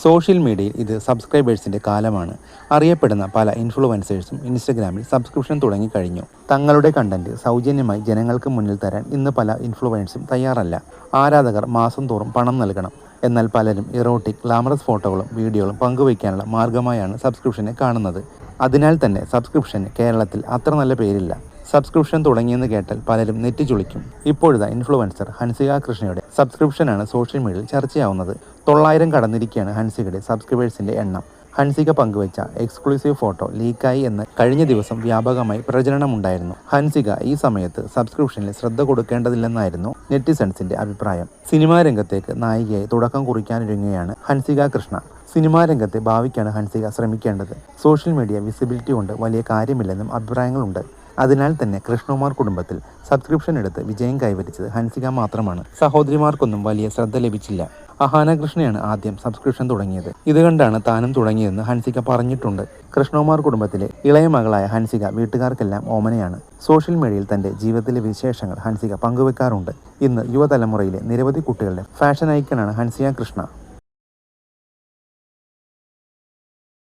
Social മീഡിയയിൽ ഇത് സബ്സ്ക്രൈബേഴ്സിൻ്റെ കാലമാണ്. അറിയപ്പെടുന്ന പല ഇൻഫ്ലുവൻസേഴ്സും ഇൻസ്റ്റഗ്രാമിൽ സബ്സ്ക്രിപ്ഷൻ തുടങ്ങിക്കഴിഞ്ഞു. തങ്ങളുടെ കണ്ടന്റ് സൗജന്യമായി ജനങ്ങൾക്ക് മുന്നിൽ തരാൻ ഇന്ന് പല ഇൻഫ്ലുവൻസും തയ്യാറല്ല. ആരാധകർ മാസം തോറും പണം നൽകണം. എന്നാൽ പലരും ഇറോട്ടിക്, ഗ്ലാമറസ് ഫോട്ടോകളും വീഡിയോകളും പങ്കുവയ്ക്കാനുള്ള മാർഗമായാണ് സബ്സ്ക്രിപ്ഷനെ കാണുന്നത്. അതിനാൽ തന്നെ സബ്സ്ക്രിപ്ഷന് കേരളത്തിൽ അത്ര നല്ല പേരില്ല. സബ്സ്ക്രിപ്ഷൻ തുടങ്ങിയെന്ന് കേട്ടാൽ പലരും നെറ്റി ചുളിക്കും. ഇപ്പോഴത്തെ ഇൻഫ്ലുവൻസർ ഹൻസിക കൃഷ്ണയുടെ സബ്സ്ക്രിപ്ഷനാണ് സോഷ്യൽ മീഡിയയിൽ ചർച്ചയാവുന്നത്. 900 കടന്നിരിക്കുകയാണ് ഹൻസികയുടെ സബ്സ്ക്രൈബേഴ്സിൻ്റെ എണ്ണം. ഹൻസിക പങ്കുവച്ച എക്സ്ക്ലൂസീവ് ഫോട്ടോ ലീക്കായി എന്ന് കഴിഞ്ഞ ദിവസം വ്യാപകമായി പ്രചരണമുണ്ടായിരുന്നു. ഹൻസിക ഈ സമയത്ത് സബ്സ്ക്രിപ്ഷനിൽ ശ്രദ്ധ കൊടുക്കേണ്ടതില്ലെന്നായിരുന്നു നെറ്റിസൺസിന്റെ അഭിപ്രായം. സിനിമാ രംഗത്തേക്ക് നായികയായി തുടക്കം കുറിക്കാനൊരുങ്ങുകയാണ് ഹൻസിക കൃഷ്ണ. സിനിമാ രംഗത്തെ ഭാവിക്കാണ് ഹൻസിക ശ്രമിക്കേണ്ടത്. സോഷ്യൽ മീഡിയ വിസിബിലിറ്റി കൊണ്ട് വലിയ കാര്യമില്ലെന്നും അഭിപ്രായങ്ങളുണ്ട്. അതിനാൽ തന്നെ കൃഷ്ണകുമാർ കുടുംബത്തിൽ സബ്സ്ക്രിപ്ഷൻ എടുത്ത് വിജയം കൈവരിച്ചത് ഹൻസിക മാത്രമാണ്. സഹോദരിമാർക്കൊന്നും വലിയ ശ്രദ്ധ ലഭിച്ചില്ല. അഹാന കൃഷ്ണയാണ് ആദ്യം സബ്സ്ക്രിപ്ഷൻ തുടങ്ങിയത്. ഇത് കണ്ടാണ് താനും തുടങ്ങിയതെന്ന് ഹൻസിക പറഞ്ഞിട്ടുണ്ട്. കൃഷ്ണകുമാർ കുടുംബത്തിലെ ഇളയ മകളായ ഹൻസിക വീട്ടുകാർക്കെല്ലാം ഓമനയാണ്. സോഷ്യൽ മീഡിയയിൽ തന്റെ ജീവിതത്തിലെ വിശേഷങ്ങൾ ഹൻസിക പങ്കുവെക്കാറുണ്ട്. ഇന്ന് യുവതലമുറയിലെ നിരവധി കുട്ടികളുടെ ഫാഷൻ ഐക്കണാണ് ഹൻസിക കൃഷ്ണ.